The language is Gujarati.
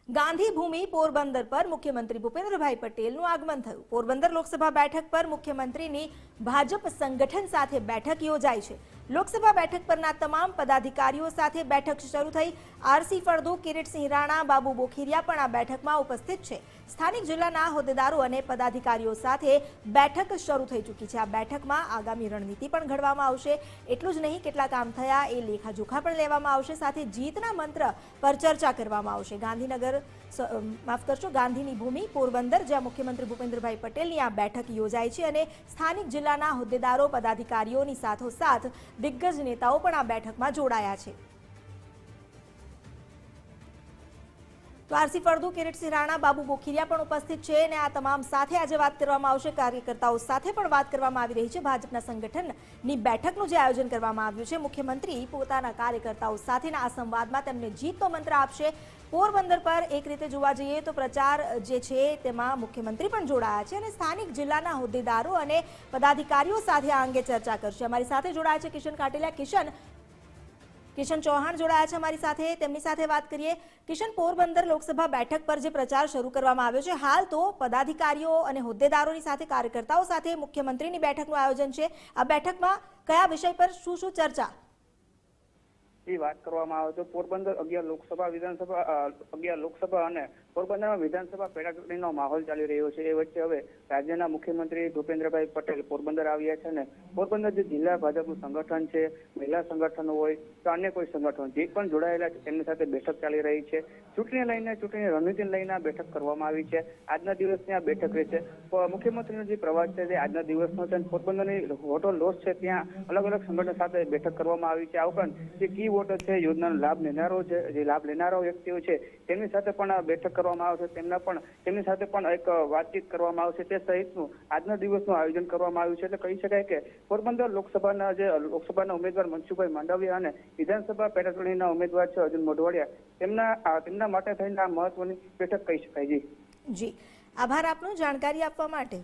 ગાંધી ભૂમિ પોરબંદર પર મુખ્યમંત્રી ભૂપેન્દ્રભાઈ પટેલનું આગમન થયું। પોરબંદર લોકસભા બેઠક પર મુખ્યમંત્રીની ભાજપ સંગઠન સાથે બેઠક યોજાઈ છે। લોકસભા બેઠક પરના તમામ પદાધિકારીઓ સાથે બેઠક શરૂ થઈ। આરસી ફળદુ, કિરીટસિંહ રાણા, બાબુ બોખીરિયા પણ આ બેઠકમાં ઉપસ્થિત છે। સ્થાનિક જિલ્લાના હોદ્દેદારો અને પદાધિકારીઓ સાથે બેઠક શરૂ થઈ ચૂકી છે। આ બેઠકમાં આગામી રણનીતિ પણ ઘડવામાં આવશે। એટલું જ નહીં, કેટલા કામ થયા એ લેખાજોખા પણ લેવામાં આવશે। સાથે જીતના મંત્ર પર ચર્ચા કરવામાં આવશે। ગાંધીની ભૂમિ પોરબંદર, જ્યાં મુખ્યમંત્રી ભૂપેન્દ્રભાઈ પટેલની આ બેઠક યોજાઈ છે અને સ્થાનિક જિલ્લાના હોદ્દેદારો, પદાધિકારીઓની સાથોસાથ દિગ્ગજ નેતાઓ પણ આ બેઠકમાં જોડાયા છે। તો આરસી ફળદુ, કિરીટસિંહ રાણા, બાબુ બોખીરિયા પણ ઉપસ્થિત છે અને આ તમામ સાથે આજે વાત કરવામાં આવશે। કાર્યકર્તાઓ સાથે પણ વાત કરવામાં આવી રહી છે। ભાજપના સંગઠનની બેઠકનું જે આયોજન કરવામાં આવ્યું છે, મુખ્યમંત્રી પોતાના કાર્યકર્તાઓ સાથેના આ સંવાદમાં તેમને જીતનો મંત્ર આપશે। પોરબંદર પર એક રીતે જોવા જઈએ તો પ્રચાર જે છે તેમાં મુખ્યમંત્રી પણ જોડાયા છે અને સ્થાનિક જિલ્લાના હોદ્દેદારો અને પદાધિકારીઓ સાથે આ અંગે ચર્ચા કરશે। અમારી સાથે જોડાયા છે કિશન કાટેલિયા। કિશન ચૌહાણ જોડાયા છે અમારી સાથે, તેમની સાથે વાત કરીએ। કિશન, પોરબંદર લોકસભા બેઠક પર જે પ્રચાર શરૂ કરવામાં આવ્યો છે, હાલ તો પદાધિકારીઓ અને હોદ્દેદારોની સાથે, કાર્યકર્તાઓ સાથે મુખ્યમંત્રીની બેઠકનું આયોજન છે। આ બેઠકમાં કયા વિષય પર શું ચર્ચા? વાત કરવામાં આવે તો પોરબંદર 11 લોકસભા અને પોરબંદરમાં વિધાનસભા પેટાચૂંટણીનો માહોલ ચાલી રહ્યો છે। એ વચ્ચે હવે રાજ્યના મુખ્યમંત્રી ભૂપેન્દ્રભાઈ પટેલ પોરબંદર આવ્યા છે અને પોરબંદર જે જિલ્લા ભાજપનું સંગઠન છે, મહિલા સંગઠન હોય તો અન્ય કોઈ સંગઠન જે પણ જોડાયેલા છે તેમની સાથે બેઠક ચાલી રહી છે। ચૂંટણી રણનીતિને લઈને બેઠક કરવામાં આવી છે। આજના દિવસની આ બેઠક રહેશે। મુખ્યમંત્રીનો જે પ્રવાસ છે તે આજના દિવસનો છે। પોરબંદરની હોટલ લોજ છે, ત્યાં અલગ અલગ સંગઠન સાથે બેઠક કરવામાં આવી છે। આ ઉપરાંત જે કી વોટર છે, યોજનાનો લાભ લેનારો છે, જે લાભ લેનારો વ્યક્તિઓ છે તેમની સાથે પણ બેઠક કરવામાં આવશે। તેમની સાથે પણ એક વાતચીત કરવામાં આવશે। તે સહિતનું આજના દિવસનું આયોજન કરવામાં આવ્યું છે। એટલે કહી શકાય કે પોરબંદર લોકસભાના ઉમેદવાર મનસુખભાઈ માંડવિયા અને વિધાનસભા પેટાચૂંટણીના ઉમેદવાર છે અર્જુન મોઢવાડિયા, તેમના માટે થઈને આ મહત્વની બેઠક કહી શકાય। જી, આભાર આપનો જાણકારી આપવા માટે।